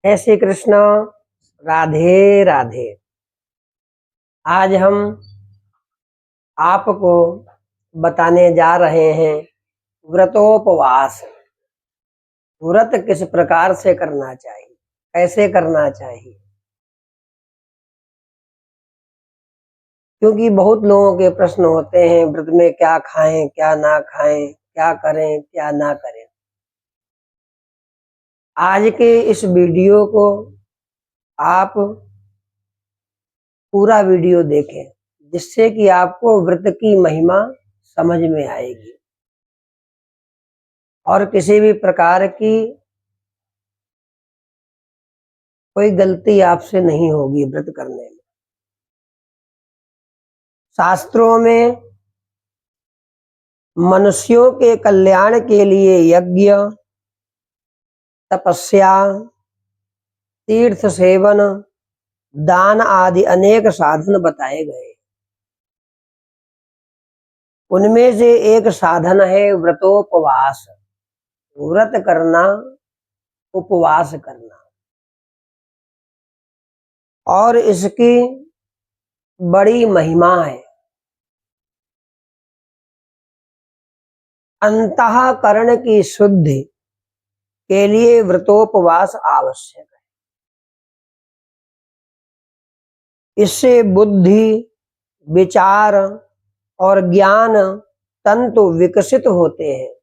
जय श्री कृष्ण। राधे राधे। आज हम आपको बताने जा रहे हैं व्रतोपवास। व्रत किस प्रकार से करना चाहिए, कैसे करना चाहिए। क्योंकि बहुत लोगों के प्रश्न होते हैं, व्रत में क्या खाएं क्या ना खाएं, क्या करें क्या ना करें। आज के इस वीडियो को आप पूरा वीडियो देखें, जिससे कि आपको व्रत की महिमा समझ में आएगी और किसी भी प्रकार की कोई गलती आपसे नहीं होगी व्रत करने में। शास्त्रों में मनुष्यों के कल्याण के लिए यज्ञ, तपस्या, तीर्थ सेवन, दान आदि अनेक साधन बताए गए। उनमें से एक साधन है व्रतोपवास। व्रत करना, उपवास करना। और इसकी बड़ी महिमा है। अंतःकरण की शुद्धि के लिए व्रतोपवास आवश्यक है। इससे बुद्धि, विचार और ज्ञान तंतु विकसित होते हैं।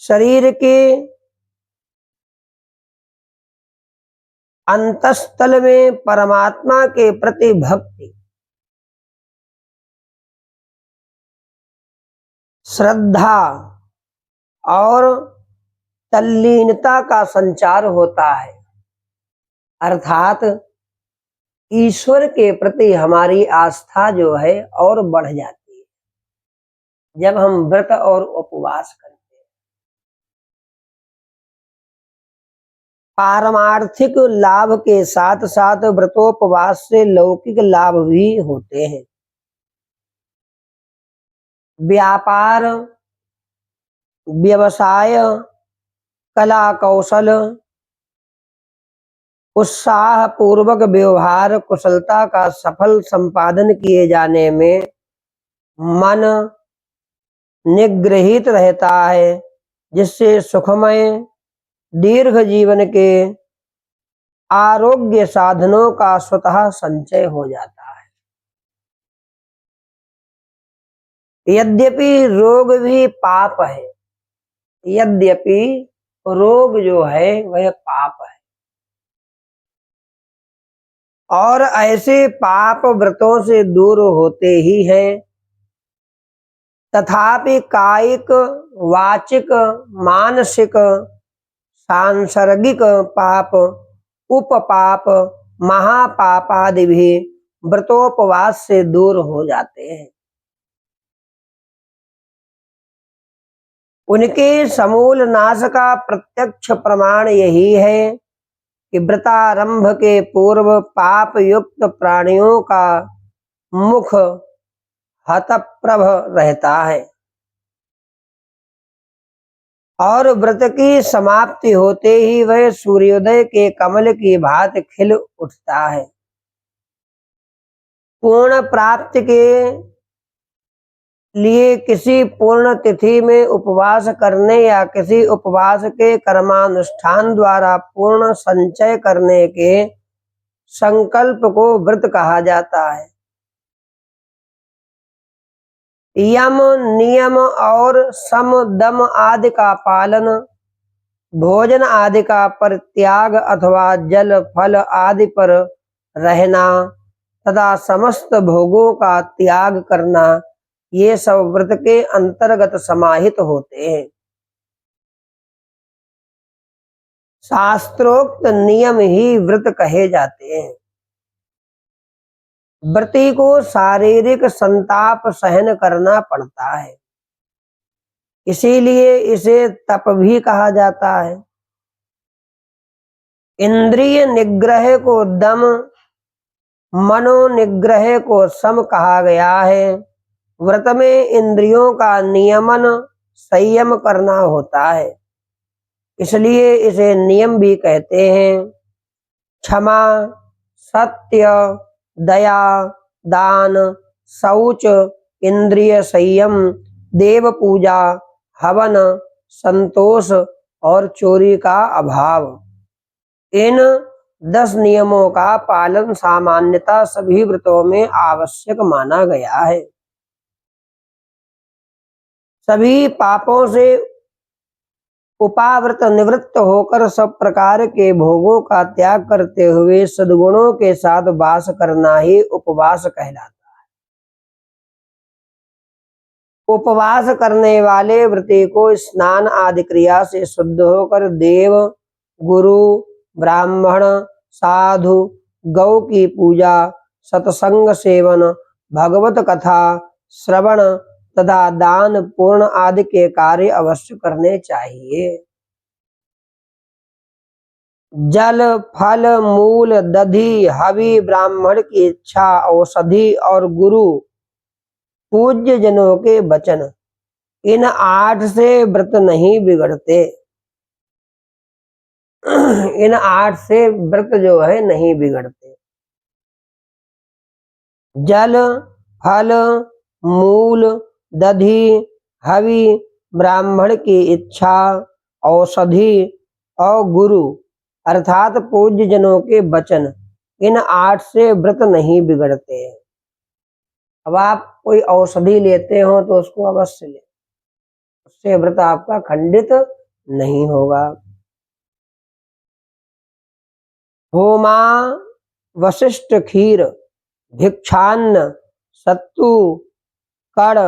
शरीर के अंतस्थल में परमात्मा के प्रति भक्ति, श्रद्धा और तल्लीनता का संचार होता है। अर्थात ईश्वर के प्रति हमारी आस्था जो है और बढ़ जाती है जब हम व्रत और उपवास करते हैं। पारमार्थिक लाभ के साथ साथ व्रतोपवास से लौकिक लाभ भी होते हैं। व्यापार, व्यवसाय, कला कौशल, उत्साह पूर्वक व्यवहार कुशलता का सफल संपादन किए जाने में मन निग्रहित रहता है, जिससे सुखमय दीर्घ जीवन के आरोग्य साधनों का स्वतः संचय हो जाता है। यद्यपि रोग भी पाप है, यद्यपि रोग जो है वह पाप है, और ऐसे पाप व्रतों से दूर होते ही हैं। तथापि कायिक, वाचिक, मानसिक, सांसर्गिक पाप, उपपाप, महापाप आदि भी व्रतोपवास से दूर हो जाते हैं। उनके समूल नाश का प्रत्यक्ष प्रमाण यही है कि व्रतारंभ के पूर्व पाप युक्त प्राणियों का मुख हतप्रभ रहता है और व्रत की समाप्ति होते ही वह सूर्योदय के कमल की भांति खिल उठता है। पूर्ण प्राप्ति के लिए किसी पूर्ण तिथि में उपवास करने या किसी उपवास के कर्मानुष्ठान द्वारा पूर्ण संचय करने के संकल्प को व्रत कहा जाता है। यम, नियम और सम, दम आदि का पालन, भोजन आदि का परित्याग अथवा जल फल आदि पर रहना तथा समस्त भोगों का त्याग करना, ये सब व्रत के अंतर्गत समाहित होते हैं। शास्त्रोक्त नियम ही व्रत कहे जाते हैं। व्रती को शारीरिक संताप सहन करना पड़ता है, इसीलिए इसे तप भी कहा जाता है। इंद्रिय निग्रह को दम, मनोनिग्रह को सम कहा गया है। व्रत में इंद्रियों का नियमन, संयम करना होता है। इसलिए इसे नियम भी कहते हैं। क्षमा, सत्य, दया, दान, शौच, इंद्रिय संयम, देव पूजा, हवन, संतोष और चोरी का अभाव। इन 10 नियमों का पालन सामान्यतः सभी व्रतों में आवश्यक माना गया है। सभी पापों से उपाव्रत निवृत्त होकर सब प्रकार के भोगों का त्याग करते हुए सद्गुणों के साथ वास करना ही उपवास कहलाता है। उपवास करने वाले व्रती को स्नान आदि क्रिया से शुद्ध होकर देव, गुरु, ब्राह्मण, साधु, गौ की पूजा, सत्संग सेवन, भगवत कथा श्रवण तथा दान पूर्ण आदि के कार्य अवश्य करने चाहिए। जल, फल, मूल, दधि, हवि, ब्राह्मण की इच्छा, औषधि और गुरु पूज्य जनों के वचन, इन 8 से व्रत नहीं बिगड़ते। इन 8 से व्रत जो है नहीं बिगड़ते। जल, फल, मूल, दधि, हवि, ब्राह्मण की इच्छा, औषधि और गुरु अर्थात पूज्य जनों के वचन, इन 8 से व्रत नहीं बिगड़ते हैं। अब आप कोई औषधि लेते हो तो उसको अवश्य लें, उससे व्रत आपका खंडित नहीं होगा। होमा, वशिष्ठ खीर, भिक्षान्न, सत्तू, कड़,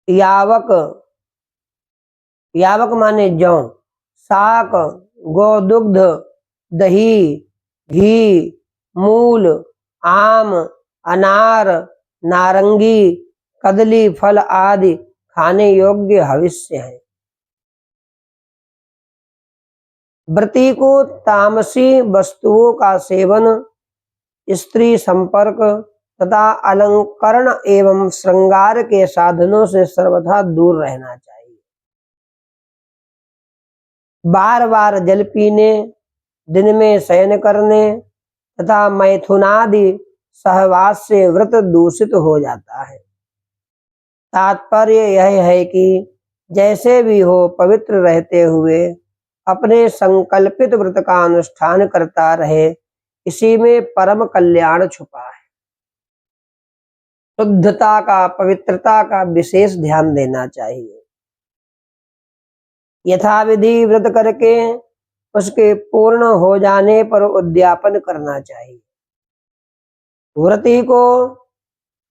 यावक, यावक माने जौ, शाक, गोदुग्ध, दही, घी, मूल, आम, अनार, नारंगी, कदली फल आदि खाने योग्य हविष्य हैं। व्रती को तामसी वस्तुओं का सेवन, स्त्री संपर्क तथा अलंकरण एवं श्रृंगार के साधनों से सर्वथा दूर रहना चाहिए। बार बार जल पीने, दिन में शयन करने तथा मैथुनादि सहवास से व्रत दूषित हो जाता है। तात्पर्य यह है कि जैसे भी हो पवित्र रहते हुए अपने संकल्पित व्रत का अनुष्ठान करता रहे, इसी में परम कल्याण छुपा है। शुद्धता का, पवित्रता का विशेष ध्यान देना चाहिए। यथाविधि व्रत करके उसके पूर्ण हो जाने पर उद्यापन करना चाहिए। व्रती को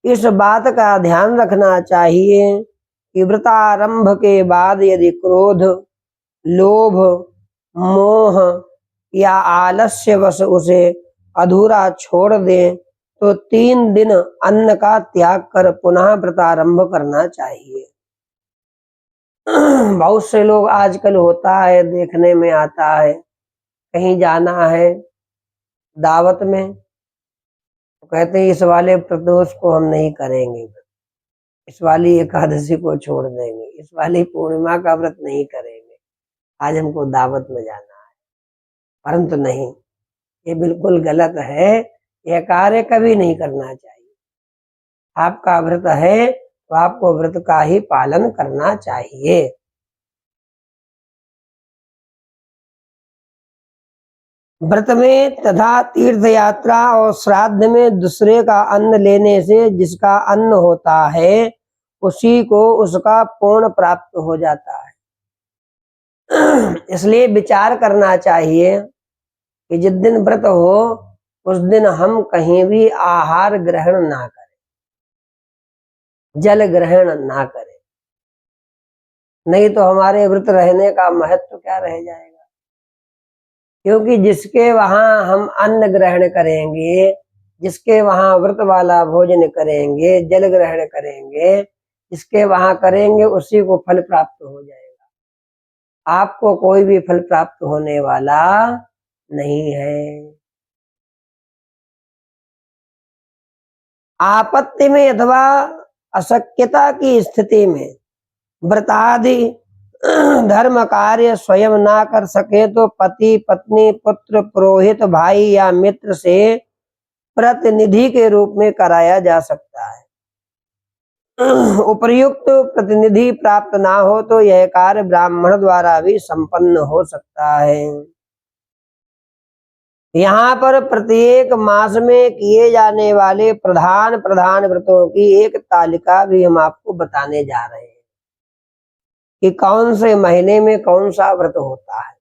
इस बात का ध्यान रखना चाहिए कि व्रतारंभ के बाद यदि क्रोध, लोभ, मोह या आलस्यवश उसे अधूरा छोड़ दे तो 3 दिन अन्न का त्याग कर पुनः व्रतारंभ करना चाहिए। बहुत से लोग आजकल होता है, देखने में आता है, कहीं जाना है दावत में तो कहते हैं इस वाले प्रदोष को हम नहीं करेंगे, इस वाली एकादशी को छोड़ देंगे, इस वाली पूर्णिमा का व्रत नहीं करेंगे, आज हमको दावत में जाना है। परंतु नहीं, ये बिल्कुल गलत है। यह कार्य कभी नहीं करना चाहिए। आपका व्रत है तो आपको व्रत का ही पालन करना चाहिए। व्रत में तथा तीर्थ यात्रा और श्राद्ध में दूसरे का अन्न लेने से जिसका अन्न होता है उसी को उसका पूर्ण प्राप्त हो जाता है। इसलिए विचार करना चाहिए कि जिस दिन व्रत हो उस दिन हम कहीं भी आहार ग्रहण ना करें, जल ग्रहण ना करें, नहीं तो हमारे व्रत रहने का महत्व क्या रह जाएगा। क्योंकि जिसके वहां हम अन्न ग्रहण करेंगे, जिसके वहां व्रत वाला भोजन करेंगे, जल ग्रहण करेंगे, जिसके वहां करेंगे उसी को फल प्राप्त हो जाएगा। आपको कोई भी फल प्राप्त होने वाला नहीं है। आपत्ति में अथवा अशक्यता की स्थिति में व्रतादि धर्म कार्य स्वयं ना कर सके तो पति पत्नी पुत्र पुरोहित भाई या मित्र से प्रतिनिधि के रूप में कराया जा सकता है। उपर्युक्त प्रतिनिधि प्राप्त ना हो तो यह कार्य ब्राह्मण द्वारा भी संपन्न हो सकता है। यहाँ पर प्रत्येक मास में किए जाने वाले प्रधान प्रधान व्रतों की एक तालिका भी हम आपको बताने जा रहे हैं कि कौन से महीने में कौन सा व्रत होता है।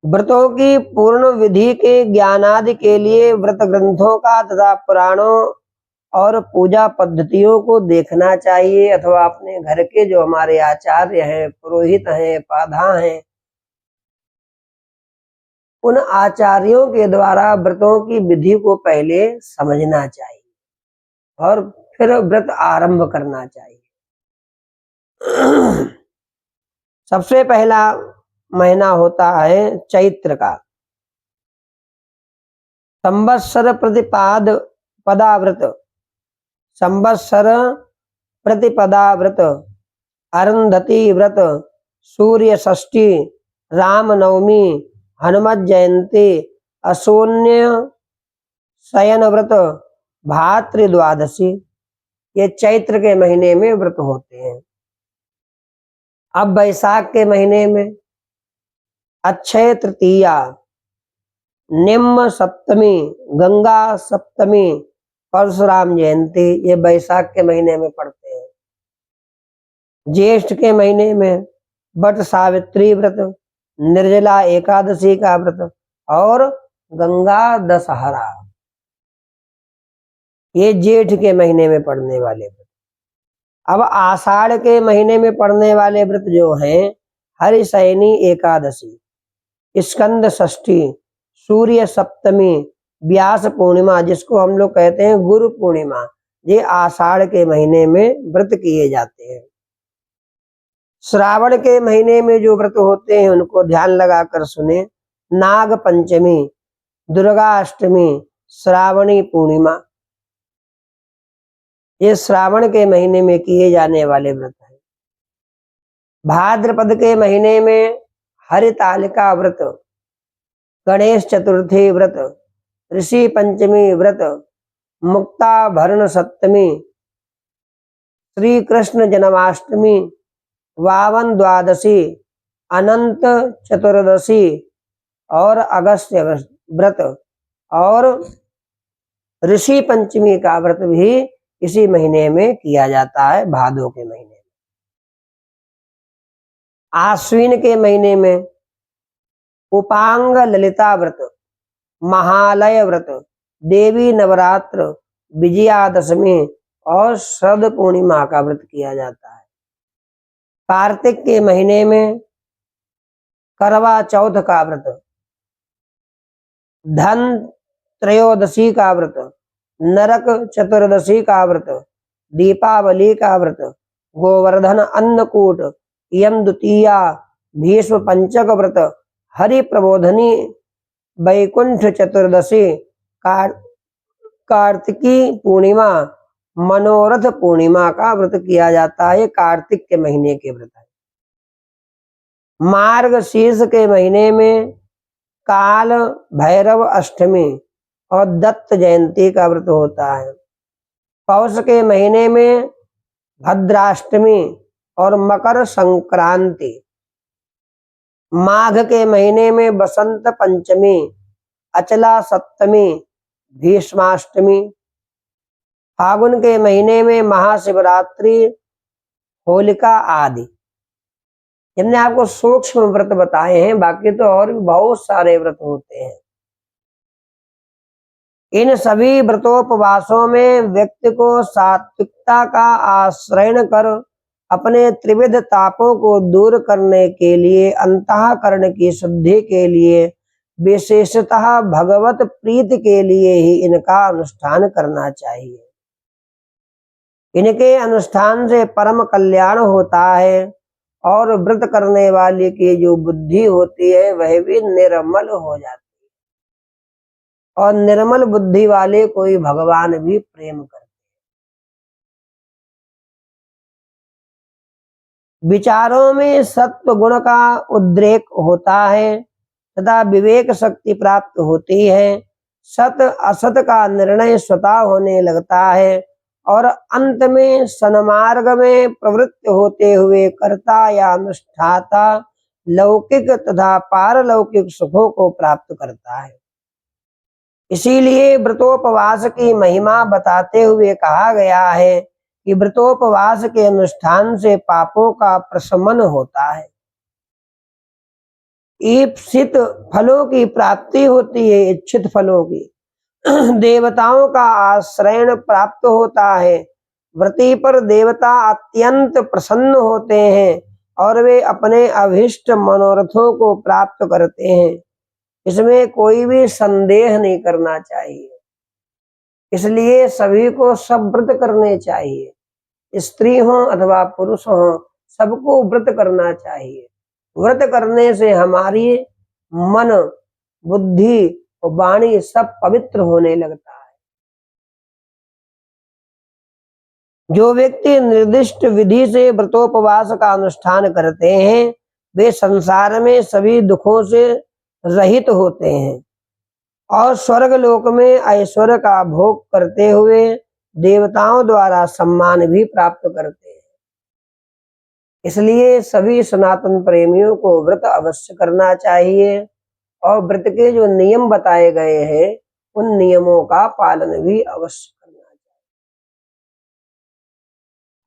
व्रतों की पूर्ण विधि के ज्ञानादि के लिए व्रत ग्रंथों का तथा पुराणों और पूजा पद्धतियों को देखना चाहिए अथवा अपने घर के जो हमारे आचार्य हैं, पुरोहित हैं, पाधा हैं, उन आचार्यों के द्वारा व्रतों की विधि को पहले समझना चाहिए और फिर व्रत आरंभ करना चाहिए। सबसे पहला महीना होता है चैत्र का। संवत्सर प्रतिपाद पदाव्रत, संवत्सर प्रतिपदा व्रत, अरुंधति व्रत, सूर्य षष्ठी, रामनवमी, हनुमत जयंती, अशून्य शयन व्रत, भाद्र द्वादशी, ये चैत्र के महीने में व्रत होते हैं। अब वैशाख के महीने में अक्षय तृतीया, निम्न सप्तमी, गंगा सप्तमी, परशुराम जयंती, ये वैशाख के महीने में पड़ते हैं। ज्येष्ठ के महीने में वट सावित्री व्रत, निर्जला एकादशी का व्रत और गंगा दशहरा, ये जेठ के महीने में पड़ने वाले व्रत। अब आषाढ़ के महीने में पड़ने वाले व्रत जो हैं, हरिशयनी एकादशी, स्कंद षष्ठी, सूर्य सप्तमी, व्यास पूर्णिमा, जिसको हम लोग कहते हैं गुरु पूर्णिमा, ये आषाढ़ के महीने में व्रत किए जाते हैं। श्रावण के महीने में जो व्रत होते हैं उनको ध्यान लगाकर सुने। नाग पंचमी, दुर्गा अष्टमी, श्रावणी पूर्णिमा, ये श्रावण के महीने में किए जाने वाले व्रत हैं। भाद्रपद के महीने में हरितालिका व्रत, गणेश चतुर्थी व्रत, ऋषि पंचमी व्रत, मुक्ताभरण सप्तमी, श्री कृष्ण जन्माष्टमी, वावन द्वादशी, अनंत चतुर्दशी और अगस्त्य व्रत और ऋषि पंचमी का व्रत भी इसी महीने में किया जाता है, भादो के महीने में। आश्विन के महीने में उपांग ललिता व्रत, महालय व्रत, देवी नवरात्र, विजयादशमी और शरद पूर्णिमा का व्रत किया जाता है। कार्तिक के महीने में करवा चौथ का व्रत, धन त्रयोदशी का व्रत, नरक चतुर्दशी का व्रत, दीपावली का व्रत, गोवर्धन अन्नकूट, यम द्वितीया, भीष्म पंचक व्रत, हरि प्रबोधनी, वैकुंठ चतुर्दशी, कार्तिकी पूर्णिमा, मनोरथ पूर्णिमा का व्रत किया जाता है। कार्तिक के महीने के व्रत है। मार्गशीर्ष के महीने में काल भैरव अष्टमी और दत्त जयंती का व्रत होता है। पौष के महीने में भद्राष्टमी और मकर संक्रांति। माघ के महीने में बसंत पंचमी, अचला सप्तमी, भीष्माष्टमी। फागुन के महीने में महाशिवरात्रि, होलिका आदि। हमने आपको सूक्ष्म व्रत बताए हैं, बाकी तो और भी बहुत सारे व्रत होते हैं। इन सभी व्रतोपवासों में व्यक्ति को सात्विकता का आश्रय कर अपने त्रिविध तापों को दूर करने के लिए, अंतःकरण की शुद्धि के लिए, विशेषतः भगवत प्रीति के लिए ही इनका अनुष्ठान करना चाहिए। इनके अनुष्ठान से परम कल्याण होता है और व्रत करने वाले की जो बुद्धि होती है वह भी निर्मल हो जाती है और निर्मल बुद्धि वाले कोई भगवान भी प्रेम करते हैं। विचारों में सत्व गुण का उद्रेक होता है तथा विवेक शक्ति प्राप्त होती है। सत असत का निर्णय स्वतः होने लगता है और अंत में सन्मार्ग में प्रवृत्त होते हुए कर्ता या अनुष्ठाता लौकिक तथा पारलौकिक सुखों को प्राप्त करता है। इसीलिए व्रतोपवास की महिमा बताते हुए कहा गया है कि व्रतोपवास के अनुष्ठान से पापों का प्रशमन होता है, ईप्सित फलों की प्राप्ति होती है, इच्छित फलों की, देवताओं का आश्रय प्राप्त होता है। व्रती पर देवता अत्यंत प्रसन्न होते हैं और वे अपने अभिष्ट मनोरथों को प्राप्त करते हैं। इसमें कोई भी संदेह नहीं करना चाहिए। इसलिए सभी को सब व्रत करने चाहिए, स्त्री हो अथवा पुरुष हो, सबको व्रत करना चाहिए। व्रत करने से हमारी मन, बुद्धि और वाणी सब पवित्र होने लगता है। जो व्यक्ति निर्दिष्ट विधि से व्रतोपवास का अनुष्ठान करते हैं वे संसार में सभी दुखों से रहित होते हैं और स्वर्ग लोक में ऐश्वर्य का भोग करते हुए देवताओं द्वारा सम्मान भी प्राप्त करते हैं। इसलिए सभी सनातन प्रेमियों को व्रत अवश्य करना चाहिए और व्रत के जो नियम बताए गए हैं उन नियमों का पालन भी अवश्य करना चाहिए।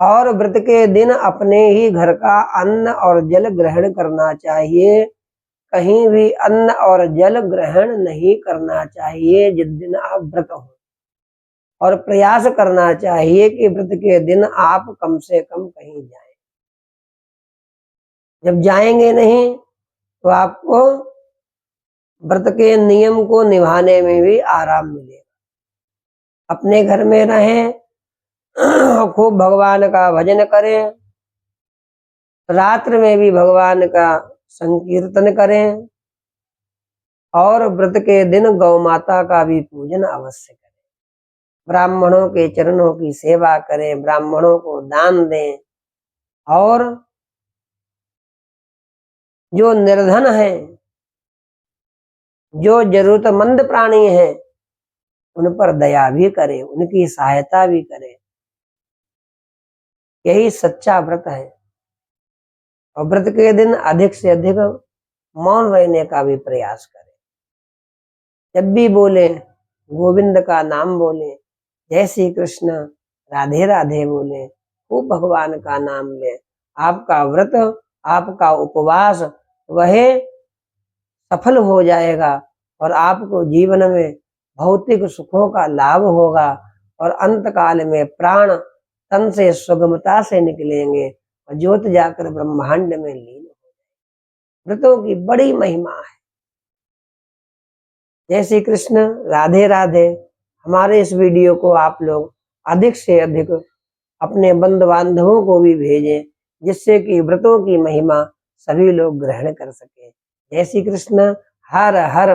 और व्रत के दिन अपने ही घर का अन्न और जल ग्रहण करना चाहिए। कहीं भी अन्न और जल ग्रहण नहीं करना चाहिए जिस दिन आप व्रत हो, और प्रयास करना चाहिए कि व्रत के दिन आप कम से कम कहीं जाएं। जब जाएंगे नहीं तो आपको व्रत के नियम को निभाने में भी आराम मिलेगा। अपने घर में रहें, खूब भगवान का भजन करें, रात्र में भी भगवान का संकीर्तन करें और व्रत के दिन गौ माता का भी पूजन अवश्य करें। ब्राह्मणों के चरणों की सेवा करें, ब्राह्मणों को दान दें और जो निर्धन है, जो जरूरतमंद प्राणी हैं उन पर दया भी करें, उनकी सहायता भी करें। यही सच्चा व्रत है। और व्रत के दिन अधिक से अधिक मौन रहने का भी प्रयास करें। जब भी बोले गोविंद का नाम बोले, जय श्री कृष्ण, राधे राधे बोले, खूब भगवान का नाम ले। आपका व्रत, आपका उपवास वह सफल हो जाएगा और आपको जीवन में भौतिक सुखों का लाभ होगा और अंत काल में प्राण तन से सुगमता से निकलेंगे और ज्योत जाकर ब्रह्मांड में लीन हो जाएंगे। व्रतों की बड़ी महिमा है। जय श्री कृष्ण, राधे राधे। हमारे इस वीडियो को आप लोग अधिक से अधिक अपने बंधु बांधवों को भी भेजें जिससे कि व्रतों की महिमा सभी लोग ग्रहण कर सके। जय श्री कृष्ण। हर हर